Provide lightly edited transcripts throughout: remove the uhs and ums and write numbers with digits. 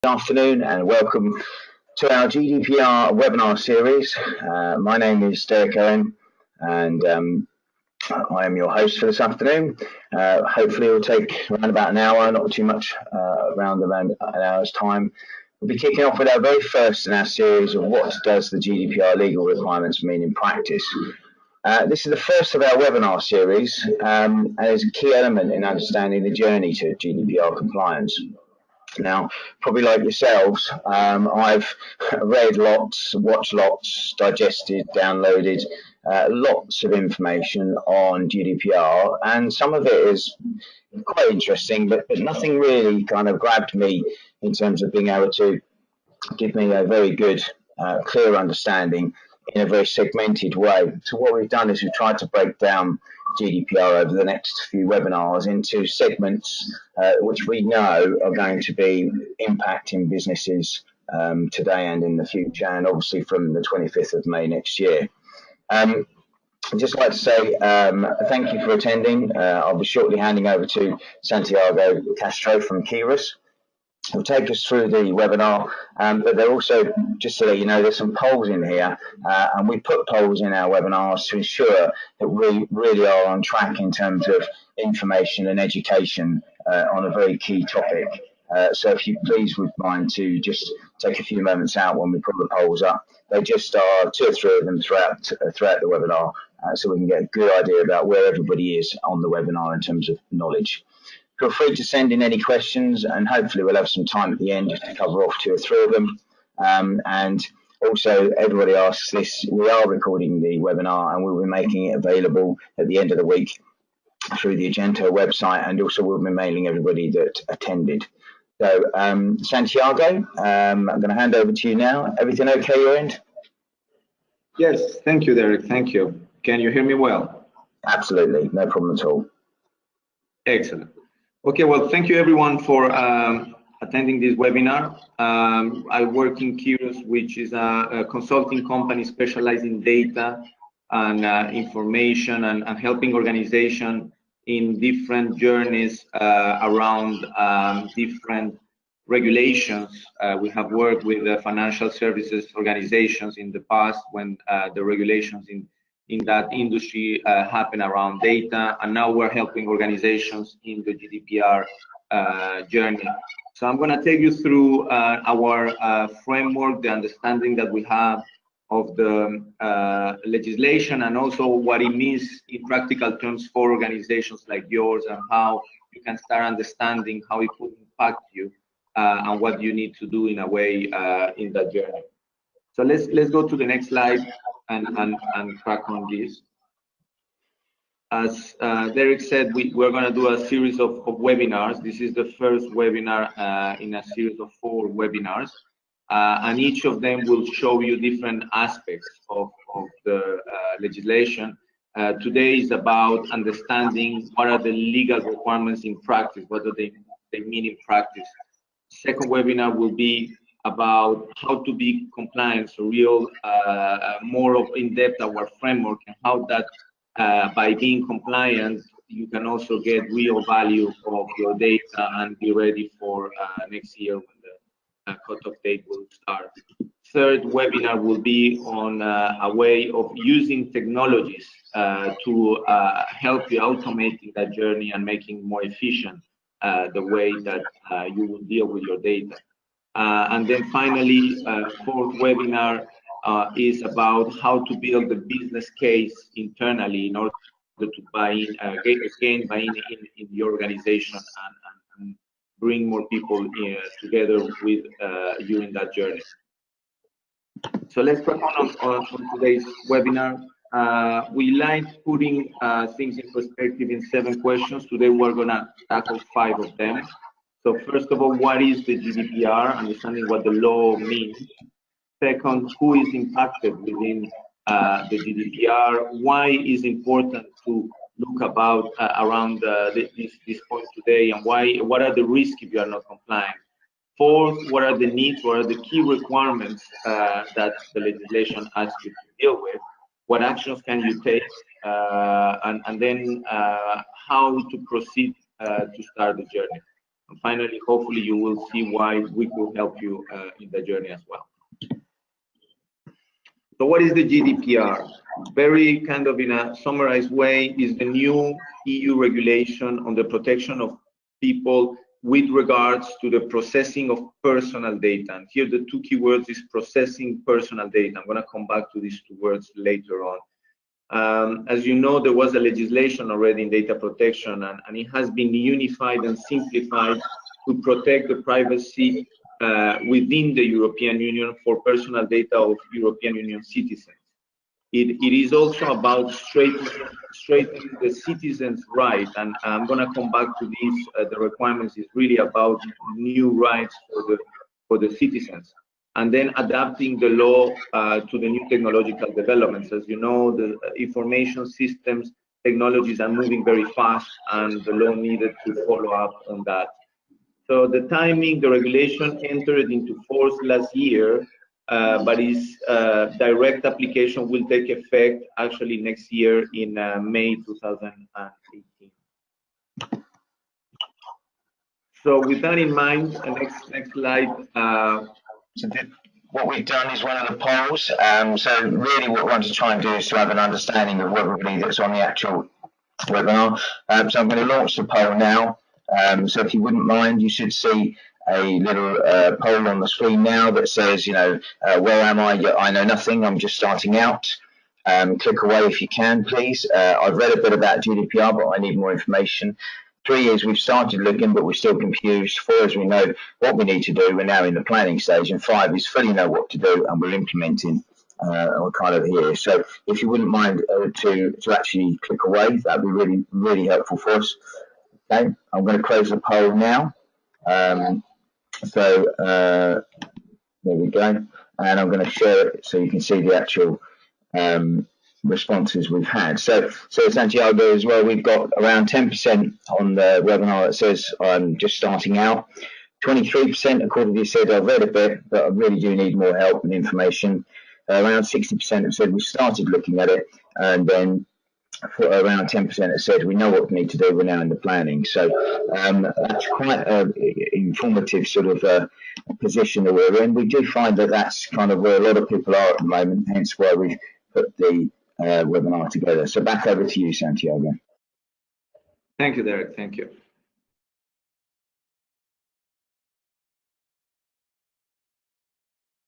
afternoon and welcome to our GDPR webinar series. My name is Derek Owen and I am your host for this afternoon. Hopefully it will take around about an hour, not too much, around an hour's time. We'll be kicking off with our very first in our series of what does the GDPR legal requirements mean in practice. This is the first of our webinar series and is a key element in understanding the journey to GDPR compliance. Now, probably like yourselves, I've read lots, watched lots, digested, downloaded lots of information on GDPR, and some of it is quite interesting, but nothing really kind of grabbed me in terms of being able to give me a very good, clear understanding in a very segmented way. So what we've done is we've tried to break down GDPR over the next few webinars into segments which we know are going to be impacting businesses today and in the future, and obviously from the 25th of May next year. I'd just like to say thank you for attending. I'll be shortly handing over to Santiago Castro from KEYRUS. Will take us through the webinar, but they're also, just so that you know, there's some polls in here, and we put polls in our webinars to ensure that we really are on track in terms of information and education on a very key topic. So if you please would mind to just take a few moments out when we put the polls up. They just are 2 or 3 of them throughout the webinar, so we can get a good idea about where everybody is on the webinar in terms of knowledge. Feel free to send in any questions, and hopefully we'll have some time at the end to cover off 2 or 3 of them. And also, everybody asks this, we are recording the webinar and we'll be making it available at the end of the week through the Ajento website, and also we'll be mailing everybody that attended. So, Santiago, I'm going to hand over to you now. Everything okay your end? Yes, thank you, Derek. Thank you. Can you hear me well? Absolutely, no problem at all. Excellent. Okay, well, thank you everyone for attending this webinar. I work in KEYRUS, which is a consulting company specialized in data and information and helping organizations in different journeys around different regulations. We have worked with financial services organizations in the past when the regulations in that industry happen around data, and now we're helping organizations in the GDPR journey. So I'm going to take you through our framework, the understanding that we have of the legislation, and also what it means in practical terms for organizations like yours, and how you can start understanding how it could impact you and what you need to do in a way in that journey. So let's go to the next slide and crack on this. As Derek said, we're going to do a series of webinars. This is the first webinar in a series of 4 webinars, and each of them will show you different aspects of the legislation. Today is about understanding what are the legal requirements in practice, what do they mean in practice. Second webinar will be about how to be compliant, so more of in-depth our framework, and how that by being compliant you can also get real value of your data and be ready for next year when the cutoff date will start. Third webinar will be on a way of using technologies to help you automating that journey and making more efficient the way that you will deal with your data. And then finally, 4th webinar is about how to build the business case internally in order to gain buy-in in your organization and bring more people together with you in that journey. So let's crack on today's webinar. We like putting things in perspective in 7 questions. Today we're going to tackle 5 of them. So first of all, what is the GDPR? Understanding what the law means. Second, who is impacted within the GDPR? Why is important to look about around this point today, and what are the risks if you are not compliant? Fourth, what are the needs? What are the key requirements that the legislation asks you to deal with? What actions can you take? And then how to proceed to start the journey. And finally, hopefully you will see why we could help you in the journey as well. So what is the GDPR? Very kind of in a summarized way is the new EU regulation on the protection of people with regards to the processing of personal data. And here the two keywords is processing personal data. I'm going to come back to these two words later on. As you know, there was a legislation already in data protection, and it has been unified and simplified to protect the privacy within the European Union for personal data of European Union citizens. It is also about straightening the citizens' right, and I'm going to come back to this. The requirements is really about new rights for the citizens, and then adapting the law to the new technological developments. As you know, the information systems technologies are moving very fast, and the law needed to follow up on that. So the timing, the regulation entered into force last year, but its direct application will take effect actually next year in May 2018. So with that in mind, next slide. What we've done is one of the polls. So really what we want to try and do is to have an understanding of everybody that's on the actual webinar. So I'm going to launch the poll now. So if you wouldn't mind, you should see a little poll on the screen now that says, you know, where am I? I know nothing. I'm just starting out. Click away if you can, please. I've read a bit about GDPR, but I need more information. 3 is we've started looking, but we're still confused. 4 is we know what we need to do. We're now in the planning stage. And 5 is fully know what to do, and we're implementing. We're kind of here. So if you wouldn't mind to actually click away, that'd be really, really helpful for us. Okay, I'm going to close the poll now. There we go. And I'm going to share it so you can see the actual responses we've had. So Santiago as well, we've got around 10% on the webinar that says I'm just starting out. 23% accordingly said I've read a bit, but I really do need more help and information. Around 60% have said we started looking at it, and then around 10% have said we know what we need to do, we're now in the planning. So that's quite an informative sort of position that we're in. We do find that that's kind of where a lot of people are at the moment, hence why we've put the webinar together. So back over to you, Santiago. Thank you, Derek. Thank you.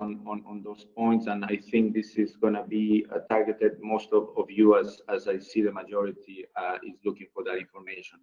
On those points, and I think this is going to be targeted most of you as I see the majority is looking for that information.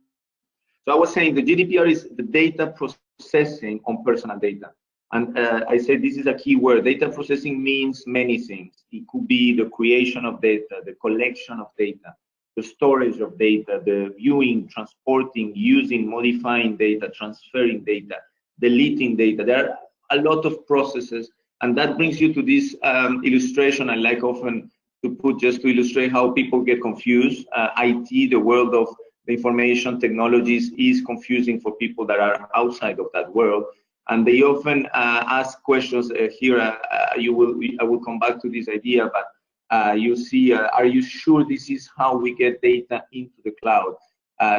So I was saying the GDPR is the data processing on personal data. And I said this is a key word. Data processing means many things. It could be the creation of data, the collection of data, the storage of data, the viewing, transporting, using, modifying data, transferring data, deleting data. There are a lot of processes. And that brings you to this illustration I like often to put just to illustrate how people get confused. IT, the world of the information technologies, is confusing for people that are outside of that world. And they often ask questions here. I will come back to this idea, but you see, are you sure this is how we get data into the cloud?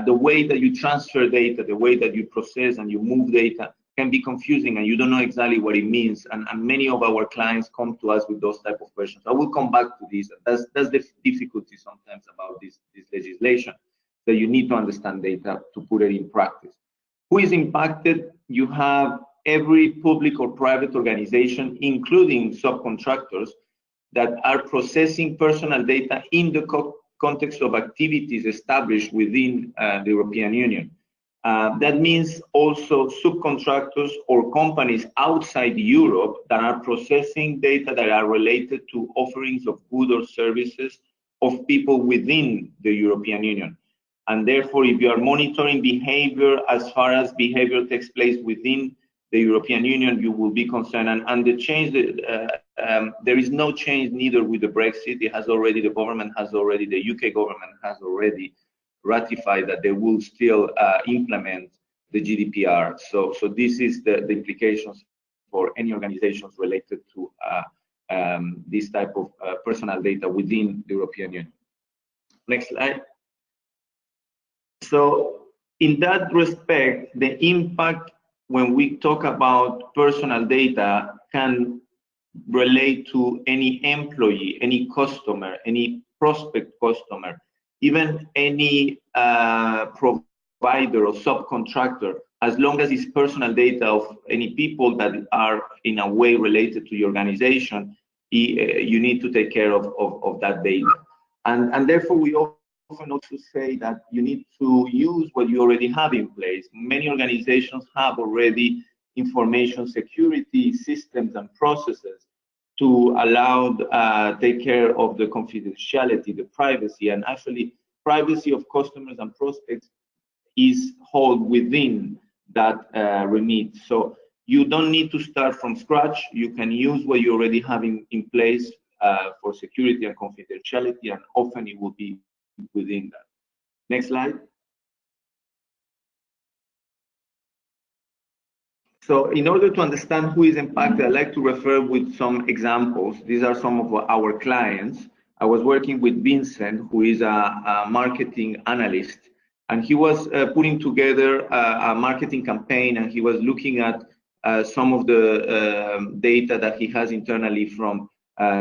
The way that you transfer data, the way that you process and you move data can be confusing, and you don't know exactly what it means. And many of our clients come to us with those type of questions. I will come back to this. That's the difficulty sometimes about this legislation, that you need to understand data to put it in practice. Who is impacted? You have every public or private organization, including subcontractors, that are processing personal data in the context of activities established within the European Union. That means also subcontractors or companies outside Europe that are processing data that are related to offerings of goods or services of people within the European Union. And therefore, if you are monitoring behavior as far as behavior takes place within the European Union, you will be concerned. And the change, there is no change neither with the Brexit. It has already, the government has already, the UK government has already ratified that they will still implement the GDPR. So this is the implications for any organizations related to this type of personal data within the European Union. Next slide. So in that respect, the impact when we talk about personal data can relate to any employee, any customer, any prospect customer, even any provider or subcontractor, as long as it's personal data of any people that are in a way related to your organization, you need to take care of that data. And therefore, we often also say that you need to use what you already have in place. Many organizations have already information security systems and processes to allow take care of the confidentiality, the privacy, and actually privacy of customers and prospects is held within that remit. So you don't need to start from scratch. You can use what you already have in place for security and confidentiality, and often it will be within that. Next slide. So in order to understand who is impacted, I'd like to refer with some examples. These are some of our clients. I was working with Vincent, who is a marketing analyst, and he was putting together a marketing campaign, and he was looking at some of the data that he has internally from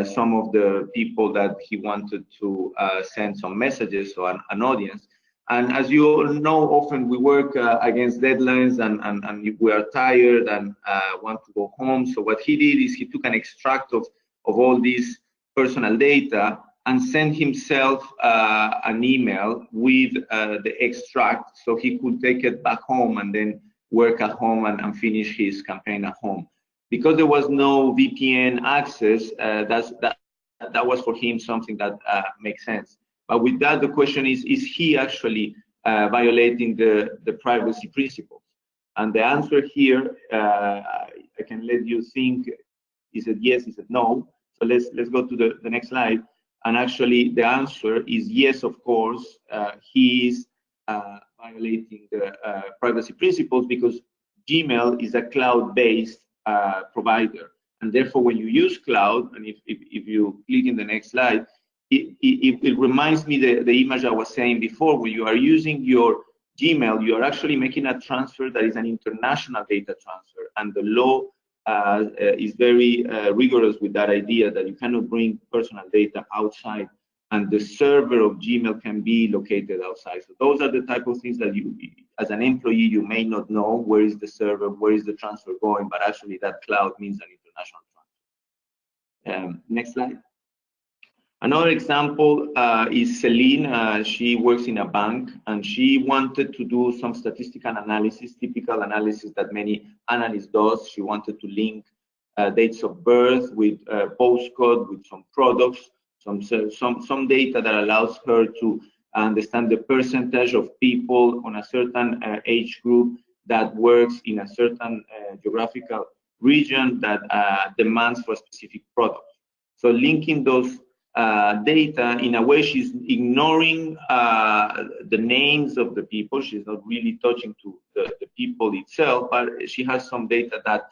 some of the people that he wanted to send some messages to an audience. And as you all know, often we work against deadlines and we are tired and want to go home. So what he did is he took an extract of all these personal data and sent himself an email with the extract so he could take it back home and then work at home and finish his campaign at home. Because there was no VPN access, that was for him something that makes sense. But with that, the question is he actually violating the privacy principles? And the answer here, I can let you think, is it yes, is it no? So let's go to the next slide. And actually, the answer is yes, of course, he is violating the privacy principles because Gmail is a cloud-based provider. And therefore, when you use cloud, and if you click in the next slide, it reminds me the image I was saying before. When you are using your Gmail, you are actually making a transfer that is an international data transfer, and the law is very rigorous with that idea that you cannot bring personal data outside, and the server of Gmail can be located outside. So those are the type of things that you, as an employee, you may not know where is the server, where is the transfer going, but actually that cloud means an international transfer. Next slide. Another example is Celine. She works in a bank, and she wanted to do some statistical analysis, typical analysis that many analysts do. She wanted to link dates of birth with postcode, with some products, some data that allows her to understand the percentage of people on a certain age group that works in a certain geographical region that demands for a specific product. So linking those data, in a way, she's ignoring the names of the people. She's not really touching to the people itself, but she has some data that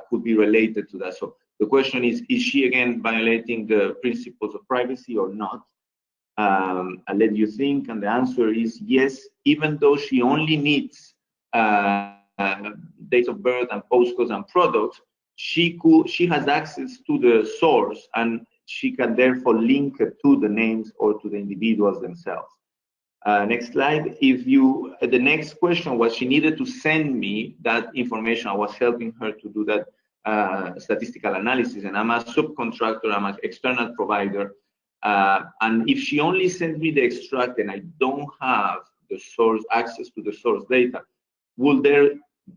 could be related to that. So the question is she again violating the principles of privacy or not? I'll let you think, and the answer is yes, even though she only needs dates of birth and postcodes and products, she has access to the source, and she can therefore link it to the names or to the individuals themselves. Next slide. The next question was she needed to send me that information. I was helping her to do that statistical analysis, and I'm a subcontractor, I'm an external provider. And if she only sends me the extract and I don't have the source access to the source data, will there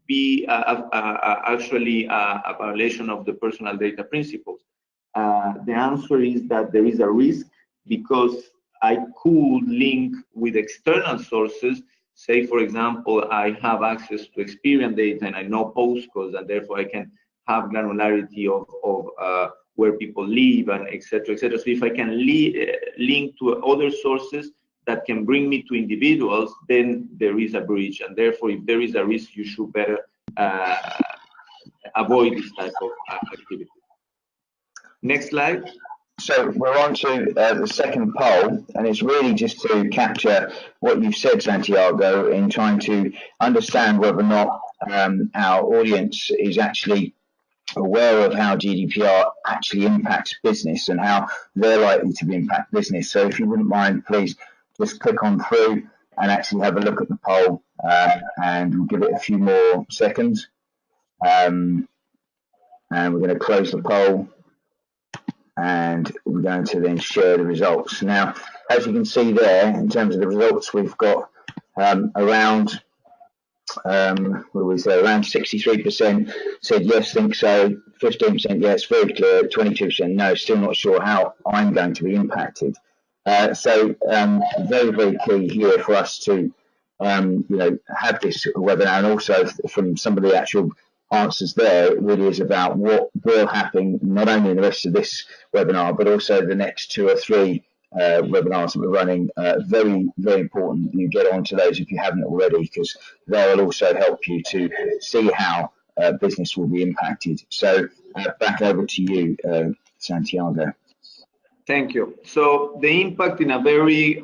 be actually a violation of the personal data principles? The answer is that there is a risk, because I could link with external sources. Say, for example, I have access to experience data and I know postcodes, and therefore I can have granularity of where people live, and etc. etc. So if I can link to other sources that can bring me to individuals, then there is a breach, and therefore if there is a risk, you should better avoid this type of activity. Next slide. So we're on to the second poll, and it's really just to capture what you've said, Santiago, in trying to understand whether or not our audience is actually aware of how GDPR actually impacts business and how they're likely to impact business. So if you wouldn't mind, please just click on through and actually have a look at the poll, and we'll give it a few more seconds. And we're going to close the poll, and we're going to then share the results. Now, as you can see there, in terms of the results, we've got around what do we say? Around 63% said yes, think so. 15% yes, very clear. 22% no, still not sure how I'm going to be impacted. So very, very key here for us to have this webinar, and also from some of the actual answers there, it really is about what will happen not only in the rest of this webinar, but also the next 2 or 3 webinars that we're running. Very, very important you get onto those if you haven't already, because they will also help you to see how business will be impacted. So back over to you, Santiago. Thank you. So the impact in a very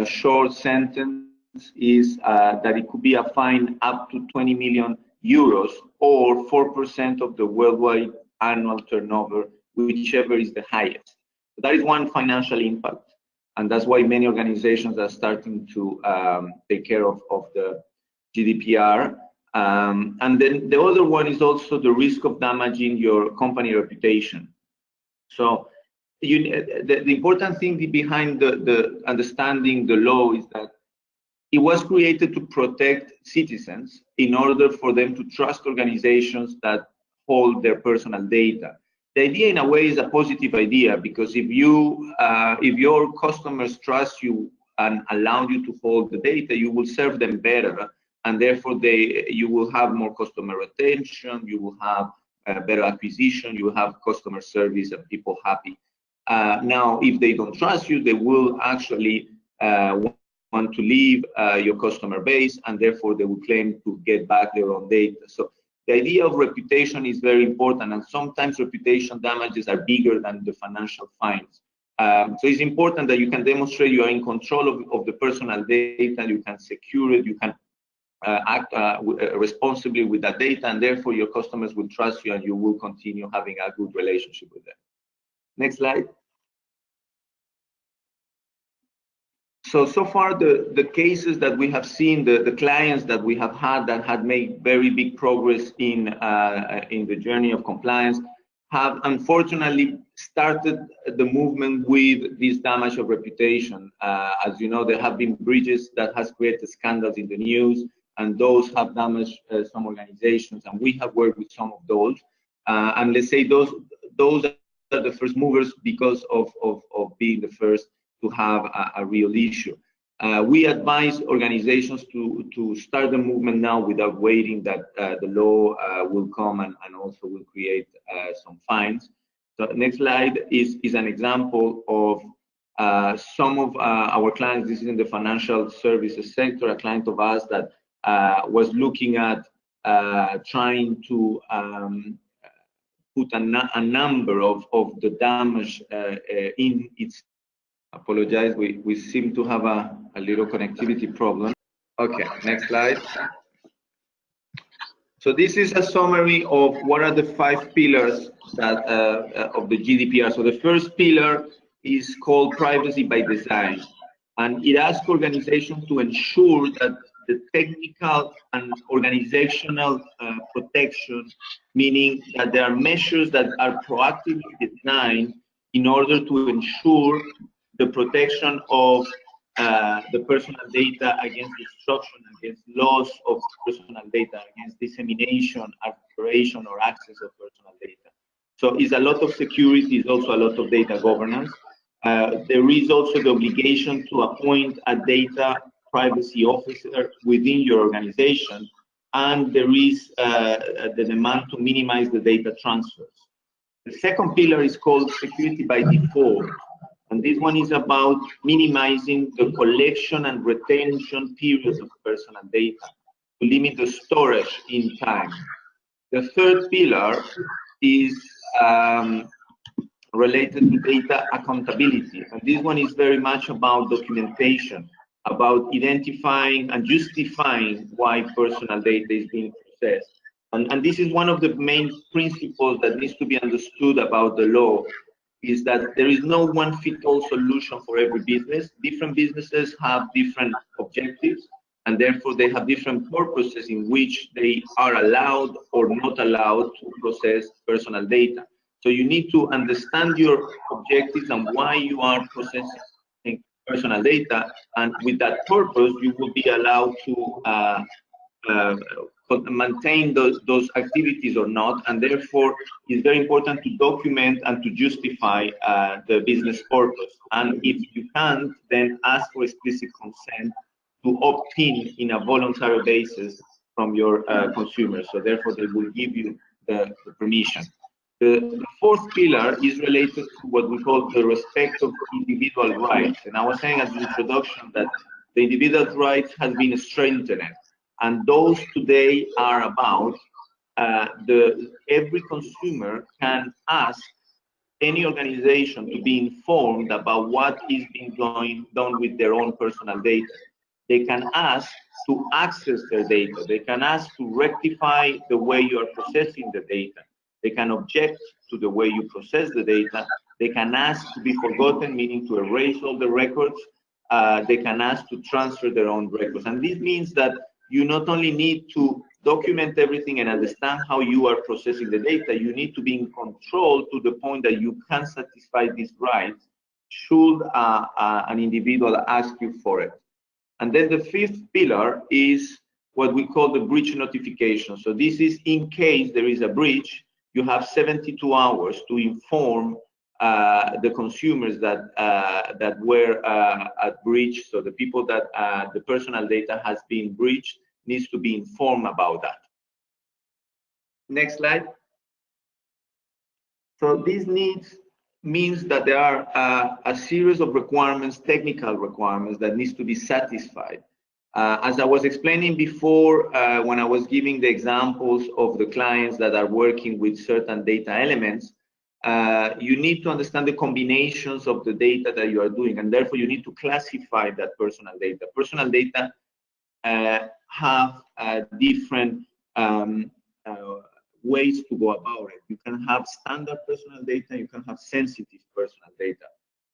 short sentence is that it could be a fine up to 20 million euros or 4% of the worldwide annual turnover, whichever is the highest. So that is one financial impact, and that's why many organizations are starting to take care of the GDPR. And then the other one is also the risk of damaging your company reputation. So the important thing behind the understanding the law is that it was created to protect citizens in order for them to trust organizations that hold their personal data. The idea, in a way, is a positive idea, because if your customers trust you and allow you to hold the data, you will serve them better, and therefore you will have more customer retention, you will have better acquisition, you will have customer service and people happy. Now, if they don't trust you, they will actually want to leave your customer base, and therefore they will claim to get back their own data. So the idea of reputation is very important, and sometimes reputation damages are bigger than the financial fines. So it's important that you can demonstrate you are in control of the personal data, you can secure it, you can act responsibly with that data, and therefore your customers will trust you and you will continue having a good relationship with them. Next slide. So far, the cases that we have seen, the clients that we have had that had made very big progress in the journey of compliance, have unfortunately started the movement with this damage of reputation. As you know, there have been breaches that has created scandals in the news, and those have damaged some organizations, and we have worked with some of those. And let's say those are the first movers because of being the first to have a real issue. We advise organizations to start the movement now without waiting that the law will come and also will create some fines. So next slide is an example of some of our clients. This is in the financial services sector, a client of ours that was looking at trying to put a number of the damage in its. Apologize, we seem to have a little connectivity problem. Okay, next slide. So this is a summary of what are the 5 pillars that of the GDPR. So the first pillar is called privacy by design, and it asks organizations to ensure that the technical and organizational protection, meaning that there are measures that are proactively designed in order to ensure the protection of the personal data against destruction, against loss of personal data, against dissemination, alteration, or access of personal data. So it's a lot of security, it's also a lot of data governance. There is also the obligation to appoint a data privacy officer within your organization, and there is the demand to minimize the data transfers. The second pillar is called security by default. And this one is about minimizing the collection and retention periods of personal data to limit the storage in time. The third pillar is related to data accountability. And this one is very much about documentation, about identifying and justifying why personal data is being processed. And this is one of the main principles that needs to be understood about the law, is that there is no one-fit-all solution for every business. Different businesses have different objectives, and therefore they have different purposes in which they are allowed or not allowed to process personal data. So you need to understand your objectives and why you are processing personal data, and with that purpose, you will be allowed to maintain those activities or not, and therefore it's very important to document and to justify the business purpose. And if you can't, then ask for explicit consent to opt in a voluntary basis from your consumers. So therefore they will give you the permission. The fourth pillar is related to what we call the respect of individual rights. And I was saying at the introduction that the individual rights has been strengthened. And those today are about every consumer can ask any organization to be informed about what is being done with their own personal data. They can ask to access their data. They can ask to rectify the way you are processing the data. They can object to the way you process the data. They can ask to be forgotten, meaning to erase all the records. They can ask to transfer their own records. And this means that you not only need to document everything and understand how you are processing the data, you need to be in control to the point that you can satisfy these rights should an individual ask you for it. And then the fifth pillar is what we call the breach notification. So this is in case there is a breach, you have 72 hours to inform the consumers that were at breach. So the people that the personal data has been breached needs to be informed about that. Next slide. So this means that there are a series of requirements, technical requirements that needs to be satisfied. As I was explaining before, when I was giving the examples of the clients that are working with certain data elements, you need to understand the combinations of the data that you are doing, and therefore you need to classify that personal data. Personal data have different ways to go about it. You can have standard personal data, you can have sensitive personal data.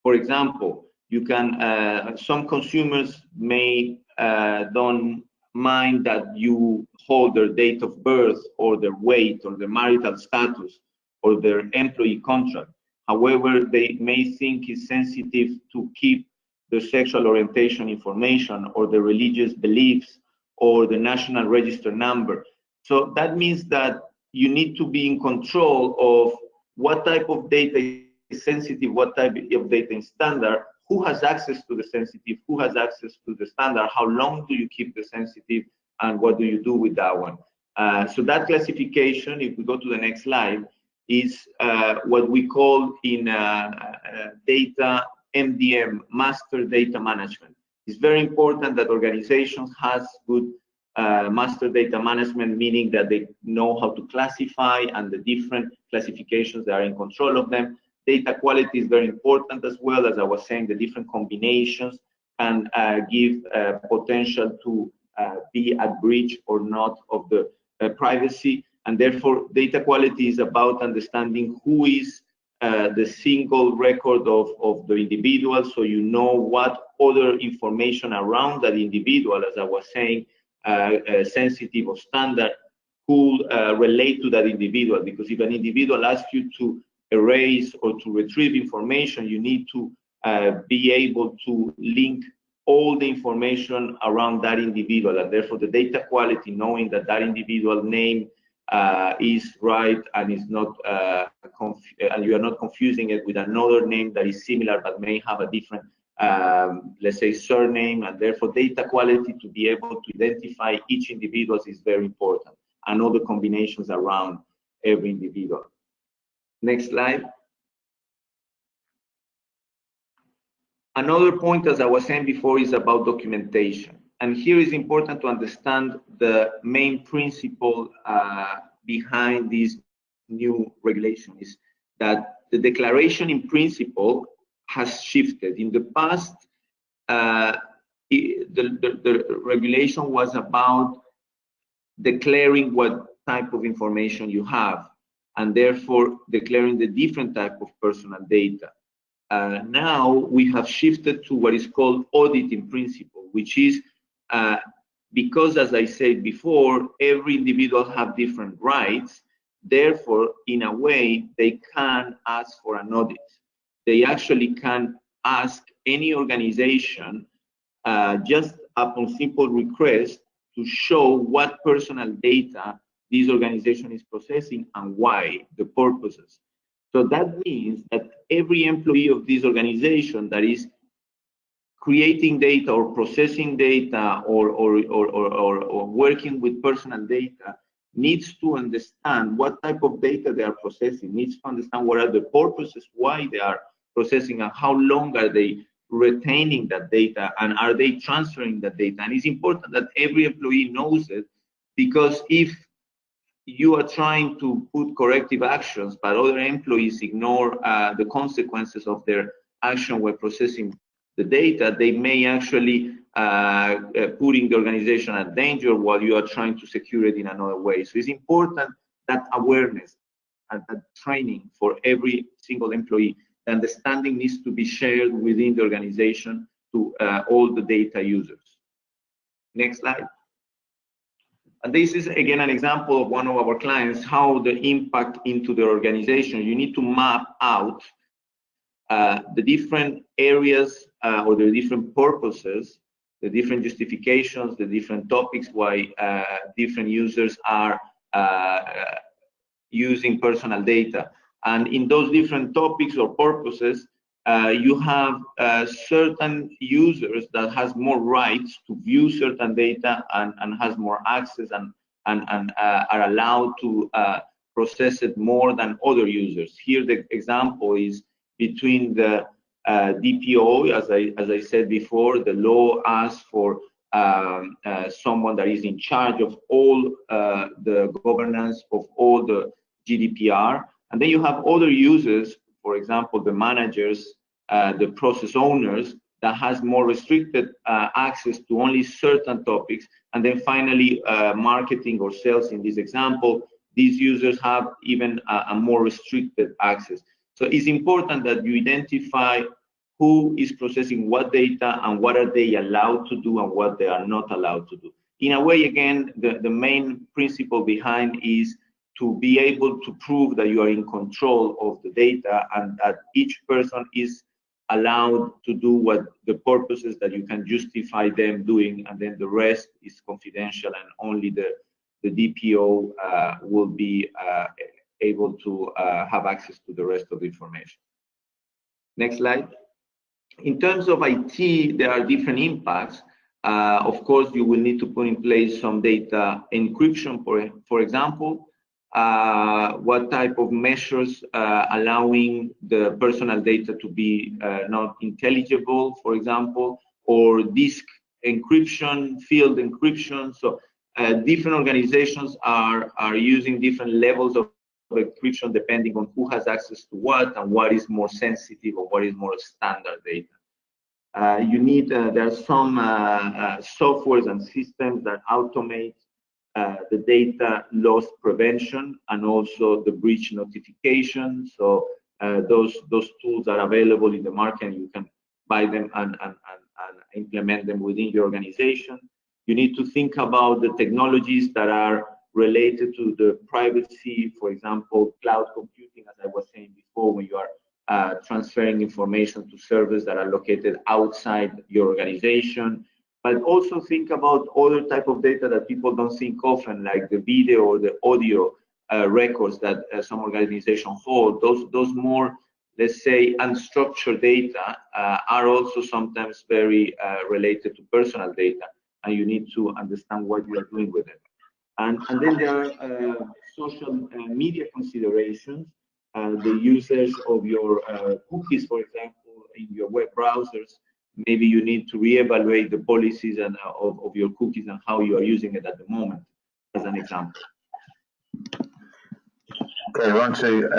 For example, you can, some consumers may don't mind that you hold their date of birth or their weight or their marital status or their employee contract. However, they may think it's sensitive to keep the sexual orientation information or the religious beliefs or the national register number. So that means that you need to be in control of what type of data is sensitive, what type of data is standard, who has access to the sensitive, who has access to the standard, how long do you keep the sensitive, and what do you do with that one. So that classification, if we go to the next slide, is what we call in data MDM, master data management. It's very important that organizations has good master data management, meaning that they know how to classify and the different classifications that are in control of them. Data quality is very important as well. As I was saying, the different combinations can give potential to be at breach or not of the privacy. And therefore, data quality is about understanding who is the single record of the individual, so you know what other information around that individual, as I was saying, sensitive or standard, could relate to that individual. Because if an individual asks you to erase or to retrieve information, you need to be able to link all the information around that individual, and therefore the data quality, knowing that that individual name is right and is not and you are not confusing it with another name that is similar but may have a different let's say surname, and therefore data quality to be able to identify each individual is very important, and all the combinations around every individual. Next slide. Another point, as I was saying before, is about documentation. And here is important to understand the main principle behind this new regulation is that the declaration in principle has shifted. In the past, the regulation was about declaring what type of information you have, and therefore declaring the different type of personal data. Now we have shifted to what is called audit in principle, which is because, as I said before, every individual have different rights. Therefore, in a way, they can ask for an audit. They actually can ask any organization just upon simple request to show what personal data this organization is processing and why, the purposes. So that means that every employee of this organization that is creating data or processing data or working with personal data needs to understand what type of data they are processing, needs to understand what are the purposes, why they are processing, and how long are they retaining that data, and are they transferring that data. And it's important that every employee knows it, because if you are trying to put corrective actions, but other employees ignore the consequences of their action when processing the data, they may actually putting the organization at danger while you are trying to secure it in another way. So it's important that awareness and that training for every single employee. The understanding needs to be shared within the organization to all the data users. Next slide. And this is again an example of one of our clients, how the impact into the organization. You need to map out the different areas or the different purposes, the different justifications, the different topics why different users are using personal data. And in those different topics or purposes, you have certain users that has more rights to view certain data and has more access and are allowed to process it more than other users. Here the example is between the DPO, as I said before, the law asks for someone that is in charge of all the governance of all the GDPR. And then you have other users, for example, the managers, the process owners, that has more restricted access to only certain topics. And then finally, marketing or sales in this example, these users have even a more restricted access. So it's important that you identify who is processing what data and what are they allowed to do and what they are not allowed to do. In a way, again, the main principle behind is to be able to prove that you are in control of the data and that each person is allowed to do what the purposes that you can justify them doing, and then the rest is confidential and only the DPO will be able to have access to the rest of the information. Next slide. In terms of IT, there are different impacts. Of course, you will need to put in place some data encryption, for example. What type of measures allowing the personal data to be not intelligible, for example, or disk encryption, field encryption. So different organizations are using different levels of encryption depending on who has access to what and what is more sensitive or what is more standard data. You need, there are some softwares and systems that automate the data loss prevention and also the breach notification. So those tools are available in the market, and you can buy them and implement them within your organization. You need to think about the technologies that are related to the privacy, for example, cloud computing, as I was saying before, when you are transferring information to servers that are located outside your organization. But also think about other type of data that people don't think often, like the video or the audio records that some organizations hold. Those more, let's say, unstructured data are also sometimes very related to personal data, and you need to understand what you are doing with it. And then there are social media considerations, the usage of your cookies, for example, in your web browsers. Maybe you need to reevaluate the policies and of your cookies and how you are using it at the moment, as an example. Okay, we're on to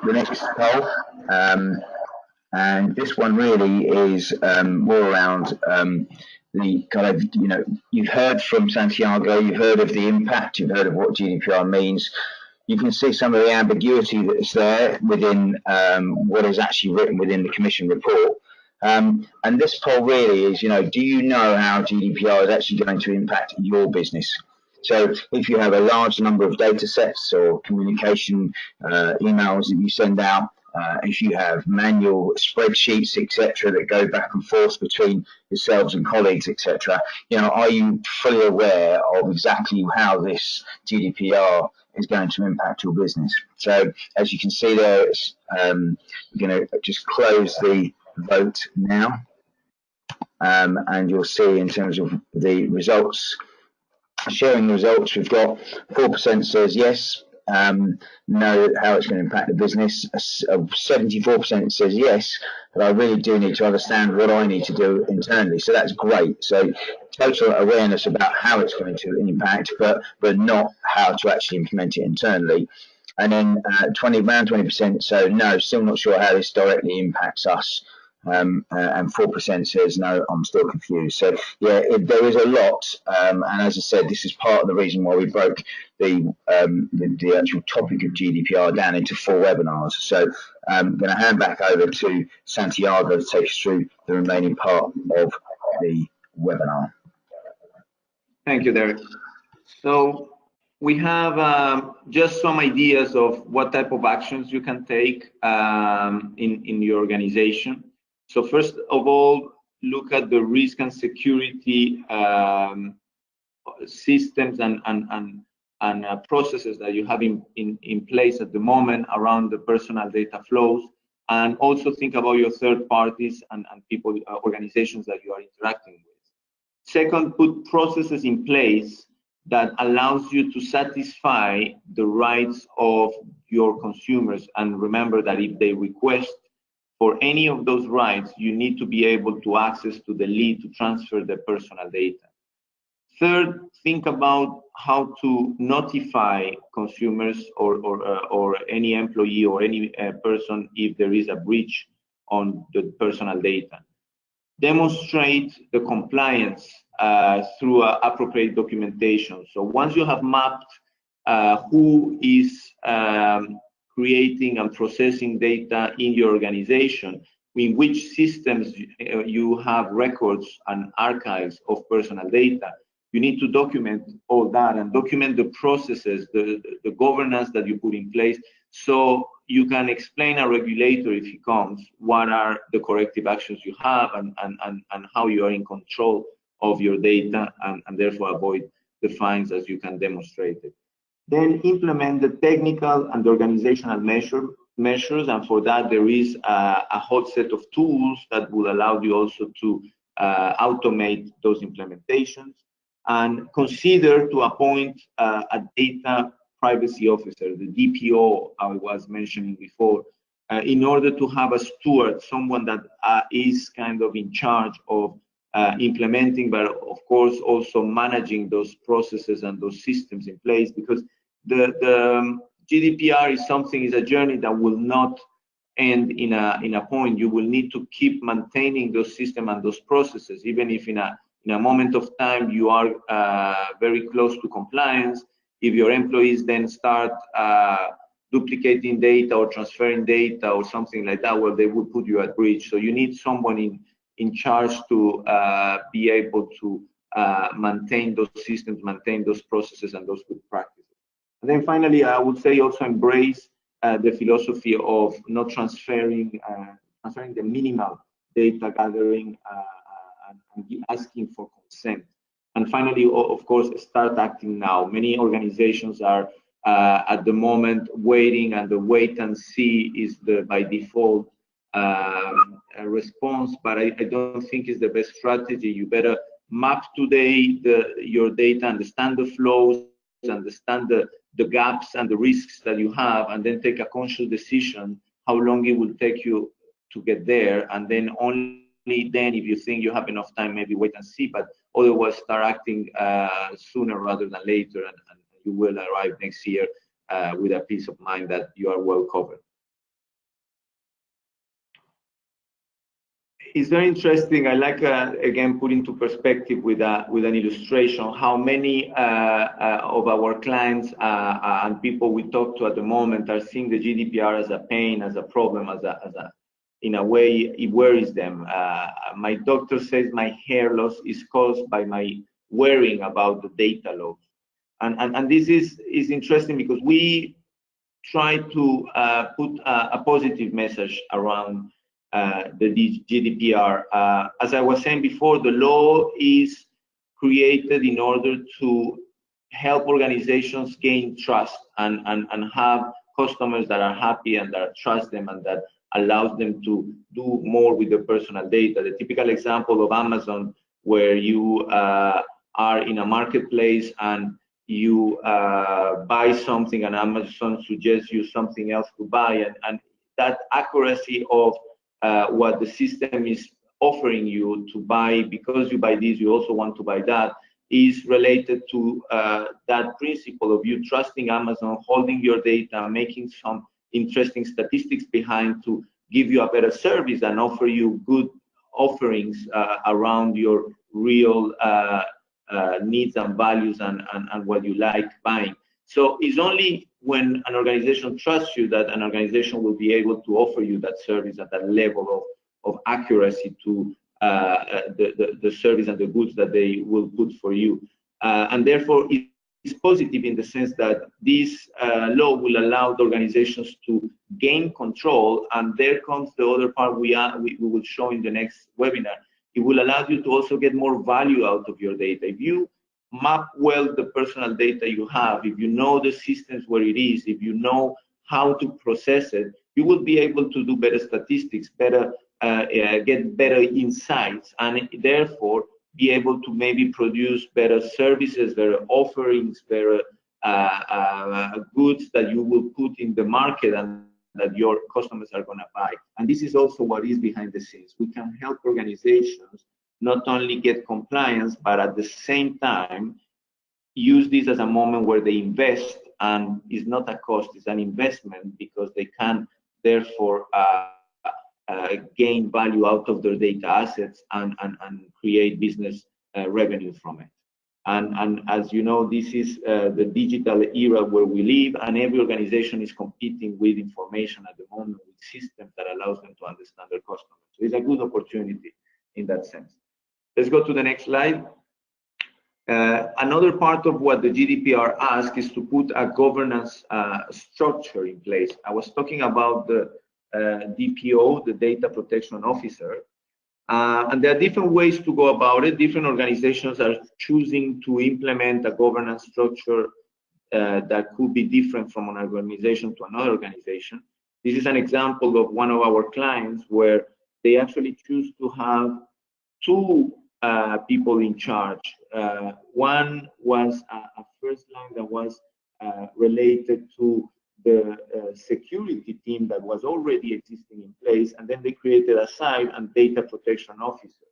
the next poll. And this one really is more around the kind of, you've heard from Santiago, you've heard of the impact, you've heard of what GDPR means. You can see some of the ambiguity that's there within what is actually written within the Commission report. And this poll really is, do you know how GDPR is actually going to impact your business? So if you have a large number of data sets or communication emails that you send out, if you have manual spreadsheets, etc., that go back and forth between yourselves and colleagues, etc., are you fully aware of exactly how this GDPR is going to impact your business? So as you can see there, it's, we're going to just close the vote now, and you'll see in terms of the results. Sharing the results, we've got 4% says yes, know how it's going to impact the business. 74% says yes, but I really do need to understand what I need to do internally. So that's great. So total awareness about how it's going to impact, but not how to actually implement it internally. And then around 20%, so no, still not sure how this directly impacts us. And 4% says no, I'm still confused. So yeah, there is a lot, and as I said, this is part of the reason why we broke the actual topic of GDPR down into 4 webinars. So I'm going to hand back over to Santiago to take us through the remaining part of the webinar. Thank you, Derek. So we have just some ideas of what type of actions you can take in your organization. So first of all, look at the risk and security systems and processes that you have in place at the moment around the personal data flows, and also think about your third parties and people, organizations that you are interacting with. Second, put processes in place that allows you to satisfy the rights of your consumers, and remember that if they request for any of those rights, you need to be able to access to the lead to transfer the personal data. Third, think about how to notify consumers or any employee or any person if there is a breach on the personal data. Demonstrate the compliance through appropriate documentation. So once you have mapped who is creating and processing data in your organization, in which systems you have records and archives of personal data, you need to document all that and document the processes, the governance that you put in place, so you can explain a regulator if he comes what are the corrective actions you have and how you are in control of your data, and therefore avoid the fines as you can demonstrate it. Then implement the technical and organizational measures, and for that there is a whole set of tools that will allow you also to automate those implementations. And consider to appoint a data privacy officer, the DPO I was mentioning before, in order to have a steward, someone that is kind of in charge of implementing, but of course also managing those processes and those systems in place, because the GDPR is a journey that will not end in a point. You will need to keep maintaining those systems and those processes, even if in a moment of time you are very close to compliance. If your employees then start duplicating data or transferring data or something like that, well, they will put you at breach. So you need someone in charge to be able to maintain those systems, maintain those processes and those good practices. And then finally, I would say also embrace the philosophy of not transferring the minimal data gathering and asking for consent. And finally, of course, start acting now. Many organizations are at the moment waiting, and the wait and see is the by default response, but I don't think it's the best strategy. You better map today your data, understand the flows, understand the gaps and the risks that you have, and then take a conscious decision how long it will take you to get there, and then only then, if you think you have enough time, maybe wait and see, but otherwise start acting sooner rather than later, and you will arrive next year with a peace of mind that you are well covered. It's very interesting. I like again put into perspective with an illustration how many of our clients and people we talk to at the moment are seeing the GDPR as a pain, as a problem, as a in a way it worries them. My doctor says my hair loss is caused by my worrying about the data loss, and this is interesting because we try to put a positive message around the GDPR. As I was saying before, the law is created in order to help organizations gain trust and have customers that are happy and that trust them and that allows them to do more with their personal data. The typical example of Amazon, where you are in a marketplace and you buy something and Amazon suggests you something else to buy, and that accuracy of what the system is offering you to buy, because you buy this, you also want to buy that, is related to that principle of you trusting Amazon, holding your data, making some interesting statistics behind to give you a better service and offer you good offerings around your real needs and values and what you like buying. So it's only when an organization trusts you that an organization will be able to offer you that service at that level of accuracy to the service and the goods that they will put for you. And therefore, it's positive in the sense that this law will allow the organizations to gain control. And there comes the other part we will show in the next webinar. It will allow you to also get more value out of your data. If you map well the personal data you have, if you know the systems where it is, if you know how to process it, you will be able to do better statistics, better get better insights, and therefore be able to maybe produce better services, better offerings, better goods that you will put in the market and that your customers are going to buy. And this is also what is behind the scenes. We can help organizations not only get compliance, but at the same time use this as a moment where they invest, and it's not a cost, it's an investment, because they can therefore gain value out of their data assets and create business revenue from it. And as you know, this is the digital era where we live, and every organization is competing with information at the moment, with systems that allows them to understand their customers. So it's a good opportunity in that sense. Let's go to the next slide. Another part of what the GDPR asks is to put a governance structure in place. I was talking about the DPO, the Data Protection Officer, and there are different ways to go about it. Different organizations are choosing to implement a governance structure that could be different from an organization to another organization. This is an example of one of our clients where they actually choose to have two people in charge. One was a first line that was related to the security team that was already existing in place, and then they created a side and data protection officer.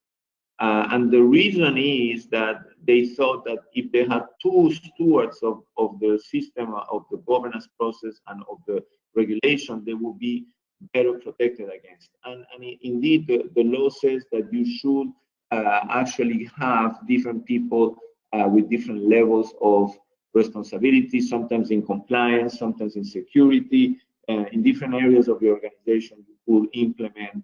And the reason is that they thought that if they had two stewards of the system, of the governance process and of the regulation, they will be better protected against. And indeed, the law says that you should actually have different people with different levels of responsibility, sometimes in compliance, sometimes in security, in different areas of the organization. You could implement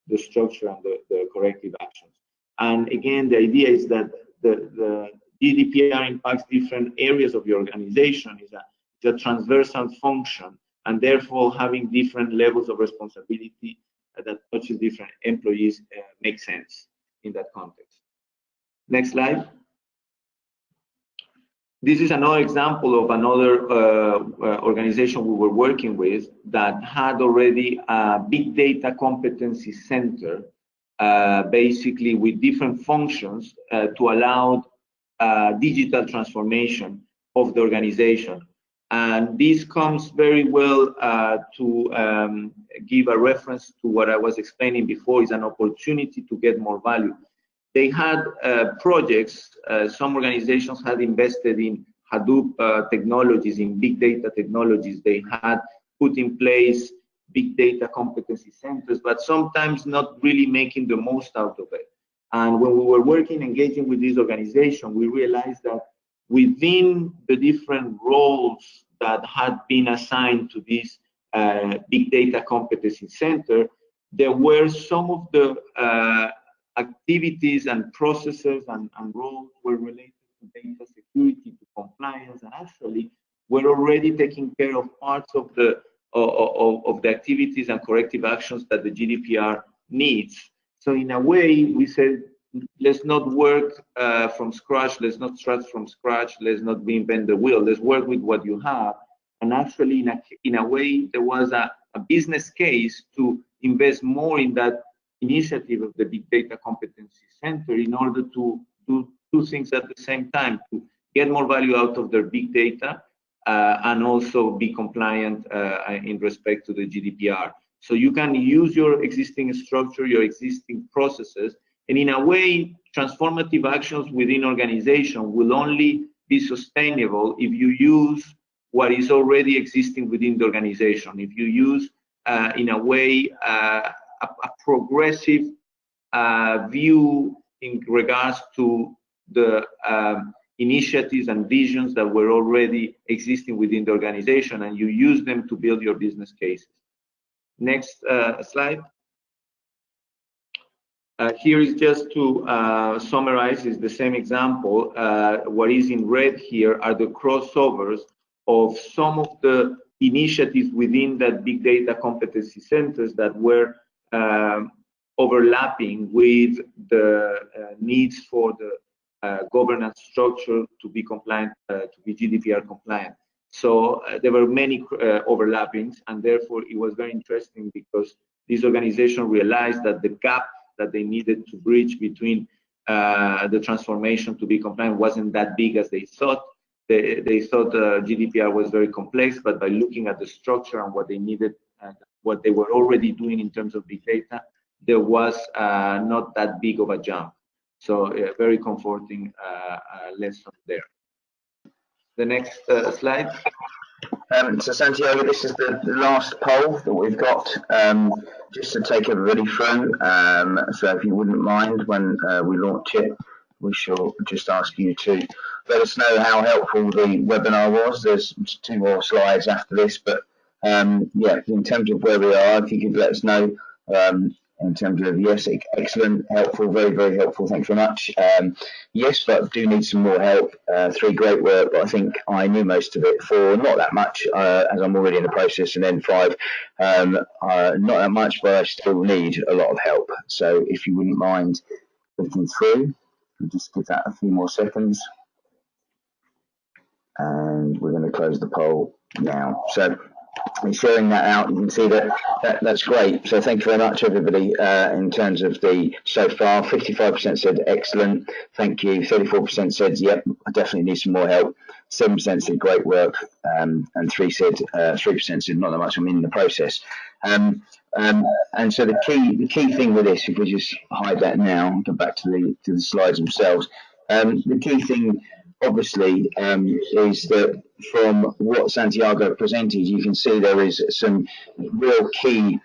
the structure and the corrective actions. And again, the idea is that the GDPR impacts different areas of the organization. It's a transversal function, and therefore having different levels of responsibility that touches different employees makes sense in that context. Next slide. This is another example of another organization we were working with that had already a big data competency center, basically with different functions to allow digital transformation of the organization. And this comes very well to give a reference to what I was explaining before, is an opportunity to get more value. They had projects, some organizations had invested in Hadoop technologies, in big data technologies. They had put in place big data competency centers, but sometimes not really making the most out of it. And when we were working, engaging with this organization, we realized that within the different roles that had been assigned to this big data competency center, there were some of the activities and processes and roles were related to data security, to compliance, and actually we're already taking care of parts of the activities and corrective actions that the GDPR needs. So in a way, we said, let's not work from scratch, let's not start from scratch, let's not reinvent the wheel, let's work with what you have. And actually, in a way, there was a business case to invest more in that initiative of the Big Data Competency Center in order to do two things at the same time, to get more value out of their big data and also be compliant in respect to the GDPR. So you can use your existing structure, your existing processes, and in a way, transformative actions within organization will only be sustainable if you use what is already existing within the organization. If you use, in a way, a progressive view in regards to the initiatives and visions that were already existing within the organization, and you use them to build your business cases. Next slide. Here is just to summarize, is the same example. What is in red here are the crossovers of some of the initiatives within that big data competency centers that were overlapping with the needs for the governance structure to be compliant, to be GDPR compliant. So there were many overlappings, and therefore it was very interesting because this organization realized that the gap that they needed to bridge between the transformation to be compliant wasn't that big as they thought. They thought GDPR was very complex, but by looking at the structure and what they needed, what they were already doing in terms of big data, there was not that big of a jump. So very comforting lesson there. The next slide. So Santiago, this is the last poll that we've got, just to take everybody through. So if you wouldn't mind, when we launch it, we shall just ask you to let us know how helpful the webinar was. There's 2 more slides after this, but yeah, in terms of where we are, if you could let us know in terms of, yes, excellent, helpful, very, very helpful, thanks very much. Yes, but do need some more help. 3, great work, but I think I knew most of it. 4, not that much, as I'm already in the process, and then 5, not that much, but I still need a lot of help. So if you wouldn't mind clicking through, we'll just give that a few more seconds. And we're going to close the poll now. So sharing that out, you can see that's great. So thank you very much, everybody. In terms of the so far, 55% said excellent, thank you. 34% said yep, I definitely need some more help. 7% said great work, and 3% said not that much, I'm in the process. And so the key thing with this, if we just hide that now and go back to the slides themselves, the key thing obviously is that from what Santiago presented, you can see there is some real key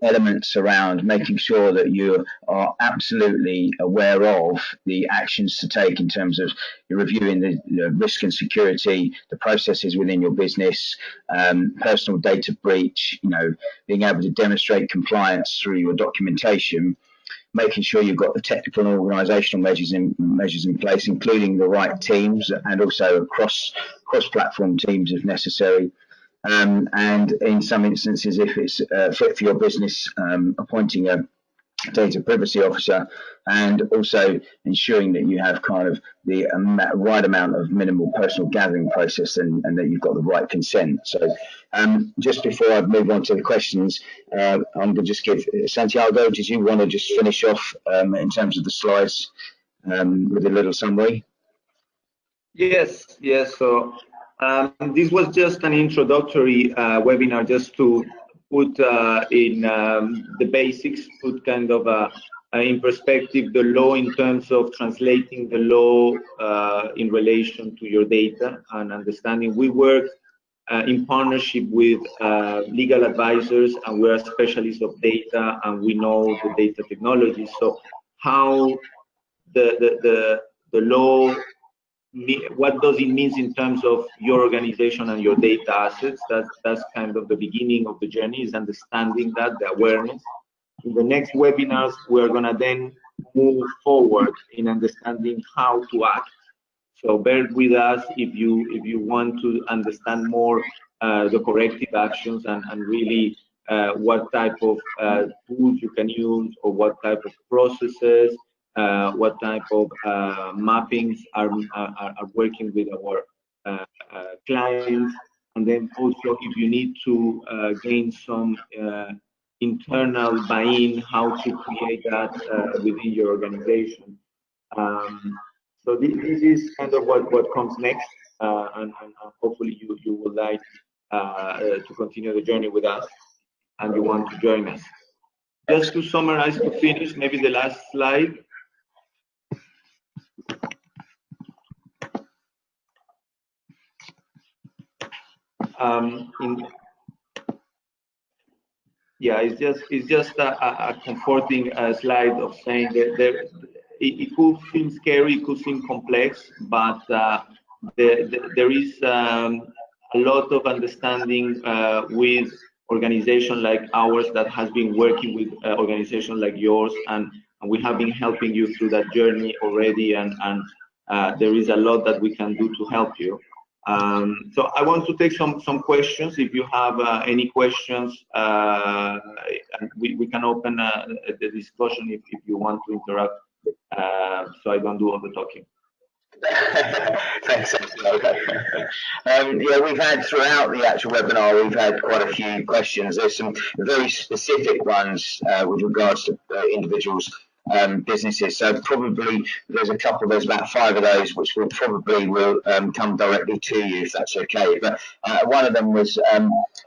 elements around making sure that you are absolutely aware of the actions to take in terms of reviewing the risk and security, the processes within your business, personal data breach, being able to demonstrate compliance through your documentation, making sure you've got the technical and organisational measures in place, including the right teams and also cross-platform teams if necessary. And in some instances, if it's fit for your business, appointing a data privacy officer, and also ensuring that you have kind of the right amount of minimal personal gathering process and that you've got the right consent. So just before I move on to the questions, I'm going to just give Santiago, did you want to just finish off in terms of the slides with a little summary? Yes. So this was just an introductory webinar just to put in the basics, put kind of in perspective the law in terms of translating the law in relation to your data and understanding. We work in partnership with legal advisors, and we're specialists of data, and we know the data technology. So how the law, what does it mean in terms of your organization and your data assets? That's kind of the beginning of the journey, is understanding that, the awareness. In the next webinars, we're going to then move forward in understanding how to act. So bear with us if you want to understand more the corrective actions and really what type of tools you can use, or what type of processes, what type of mappings are working with our clients. And then also, if you need to gain some internal buy-in, how to create that within your organization. So this is kind of what comes next, and hopefully you would like to continue the journey with us, and you want to join us. Just to summarize, to finish, maybe the last slide. Yeah, it's just a comforting slide of saying that it could seem scary, it could seem complex, but there is a lot of understanding with organizations like ours that has been working with organizations like yours, and we have been helping you through that journey already, and there is a lot that we can do to help you. So I want to take some questions. If you have any questions, we can open the discussion if you want to interrupt, so I don't do all the talking. Thanks. Okay. Yeah, we've had throughout the actual webinar, we've had quite a few questions. There's some very specific ones with regards to individuals, businesses. So probably there's about 5 of those which will come directly to you, if that's okay. But one of them was,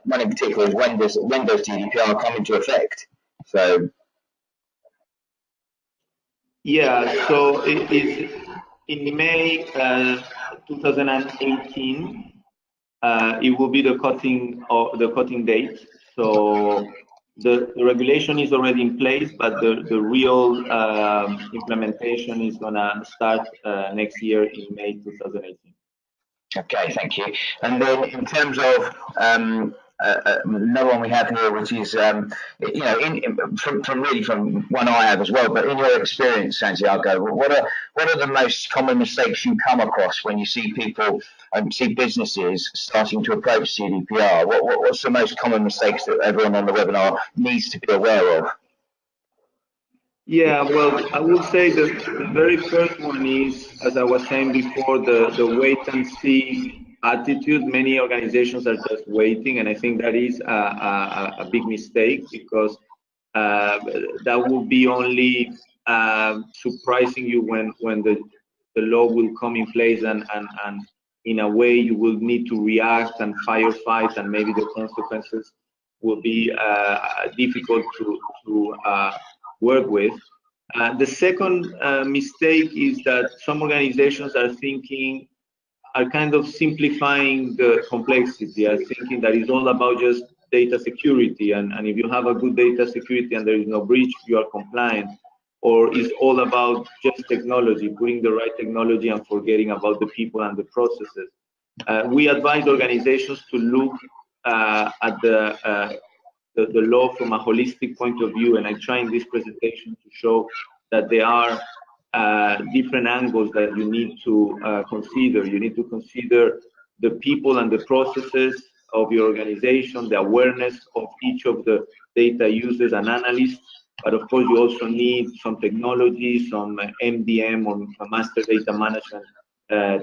one in particular, is when does GDPR come into effect? So yeah, so it is in May 2018. It will be the cutting date. So the regulation is already in place, but the real implementation is gonna start next year in May 2018. Okay, thank you. And then in terms of another one we have here, which is you know, from one I have as well, but in your experience, Santiago, what are the most common mistakes you come across when you see people see businesses starting to approach GDPR? What's the most common mistakes that everyone on the webinar needs to be aware of? Yeah, well, I would say the very first one is, as I was saying before, the wait and see attitude. Many organizations are just waiting, and I think that is a big mistake, because that will be only surprising you when the law will come in place, and in a way you will need to react and firefight, and maybe the consequences will be difficult to work with. The second mistake is that some organizations are kind of simplifying the complexity, are thinking that it's all about just data security, and if you have a good data security and there is no breach, you are compliant, or it's all about just technology, putting the right technology and forgetting about the people and the processes. We advise organizations to look at the law from a holistic point of view, and I try in this presentation to show that there are different angles that you need to consider. You need to consider the people and the processes of your organization, the awareness of each of the data users and analysts, but of course you also need some technology, some MDM or master data management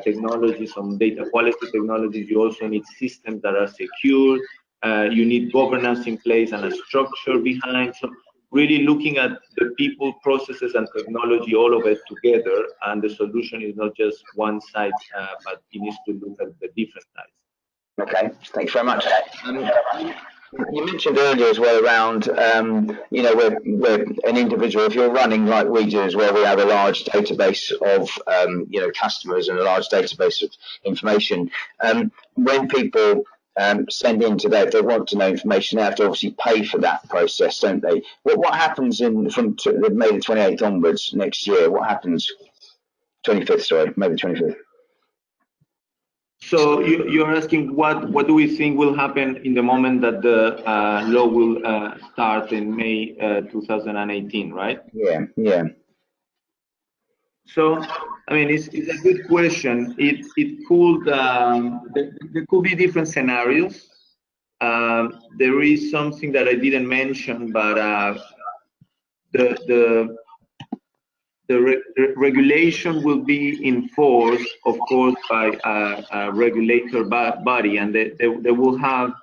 technology, some data quality technologies. You also need systems that are secure. You need governance in place and a structure behind. So really looking at the people, processes, and technology, all of it together, and the solution is not just one side, but it needs to look at the different sides. Okay, thanks very much. You mentioned earlier as well around, you know, where an individual, if you're running like we do as well, we have a large database of, you know, customers and a large database of information. When people send in today, if they want to know information, they have to obviously pay for that process, don't they? What happens from May the 28th onwards next year? What happens? 25th, sorry, May the 25th. So you're asking what do we think will happen in the moment that the law will start in May 2018, right? Yeah, yeah. So I mean, it's a good question. It could there could be different scenarios. There is something that I didn't mention, but the regulation will be enforced, of course, by a regulator body, and they will have,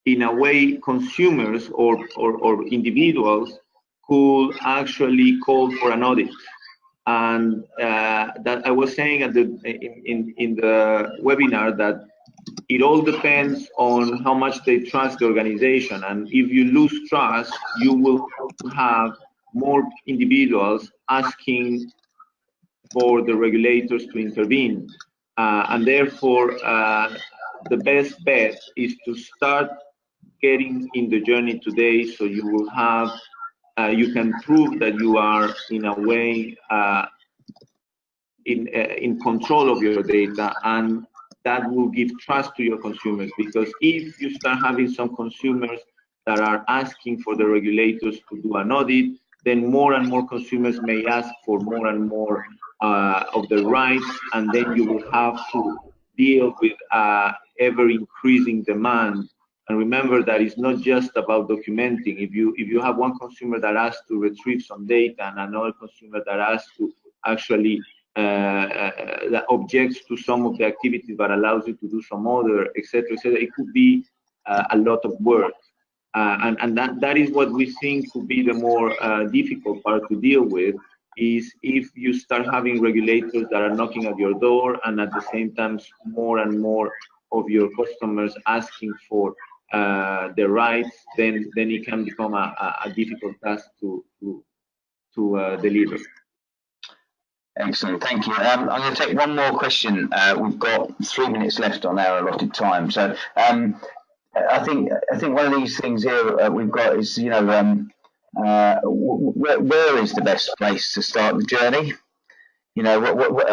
in a way, consumers or individuals could actually call for an audit. And that I was saying at in the webinar that it all depends on how much they trust the organization, and if you lose trust, you will have more individuals asking for the regulators to intervene, and therefore the best bet is to start getting in the journey today, so you will have you can prove that you are in a way in control of your data, and that will give trust to your consumers. Because if you start having some consumers that are asking for the regulators to do an audit, then more and more consumers may ask for more and more of the rights, and then you will have to deal with ever increasing demand. And remember that it's not just about documenting. If you have one consumer that asks to retrieve some data and another consumer that asks to actually that objects to some of the activities but allows you to do some other, etc., etc., it could be a lot of work. And that is what we think could be the more difficult part to deal with, is if you start having regulators that are knocking at your door, and at the same time more and more of your customers asking for the rights, then it can become a difficult task to deliver. Excellent, thank you. I'm going to take one more question. We've got 3 minutes left on our allotted time. So I think one of these things here we've got is, you know, where is the best place to start the journey? You know,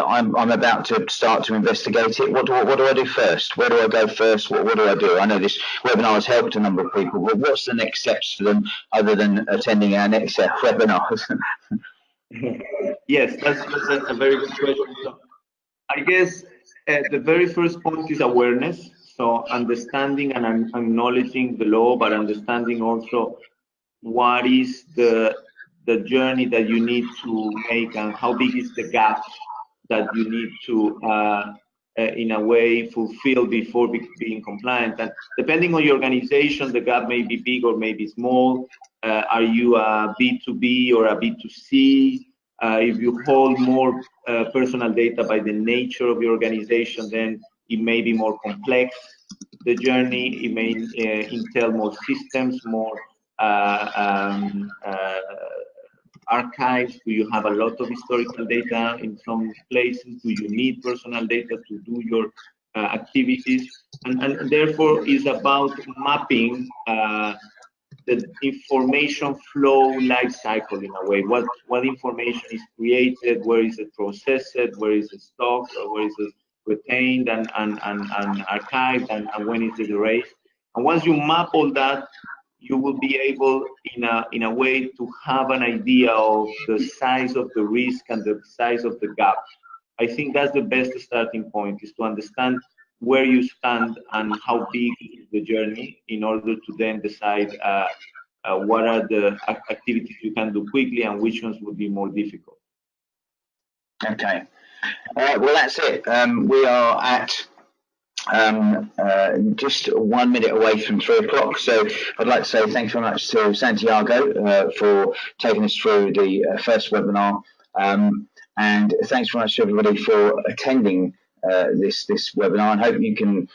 I'm about to start to investigate it. What do I do first? Where do I go first? What do I do? I know this webinar has helped a number of people, but what's the next steps for them other than attending our next webinars? Yes, that's a very good question. So I guess the very first point is awareness. So understanding and acknowledging the law, but understanding also what is the journey that you need to make, and how big is the gap that you need to in a way fulfill before being compliant. And depending on your organization, the gap may be big or maybe small. Are you a B2B or a B2C? If you hold more personal data by the nature of your organization, then it may be more complex. The journey, it may entail more systems, more archives. Do you have a lot of historical data in some places? Do you need personal data to do your activities? And therefore, it's about mapping the information flow life cycle in a way. What information is created, where is it processed, where is it stored, or where is it retained and archived, and when is it erased? And once you map all that, you will be able, in a way, to have an idea of the size of the risk and the size of the gap. I think that's the best starting point, is to understand where you stand and how big is the journey, in order to then decide what are the activities you can do quickly and which ones would be more difficult. Okay. Well, that's it. We are at just 1 minute away from 3 o'clock. So I'd like to say thanks very much to Santiago for taking us through the first webinar. And thanks very much to everybody for attending this webinar, and hope you can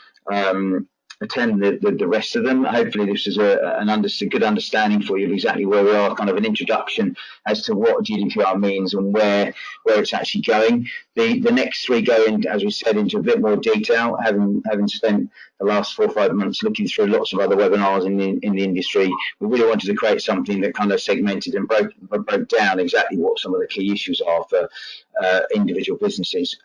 attend the rest of them. Hopefully this is a good understanding for you of exactly where we are, kind of an introduction as to what GDPR means and where it's actually going. The next three go in, as we said, into a bit more detail, having spent the last 4 or 5 months looking through lots of other webinars in the industry. We really wanted to create something that kind of segmented and broke down exactly what some of the key issues are for individual businesses.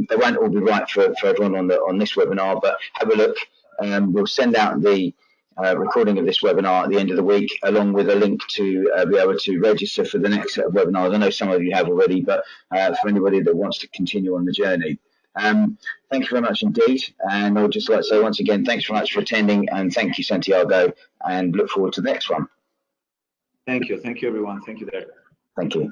They won't all be right for everyone on this webinar, but have a look. We'll send out the recording of this webinar at the end of the week, along with a link to be able to register for the next set of webinars. I know some of you have already, but for anybody that wants to continue on the journey. Thank you very much indeed. And I would just like to say once again, thanks very much for attending, and thank you, Santiago, and look forward to the next one. Thank you. Thank you, everyone. Thank you, Derek. Thank you.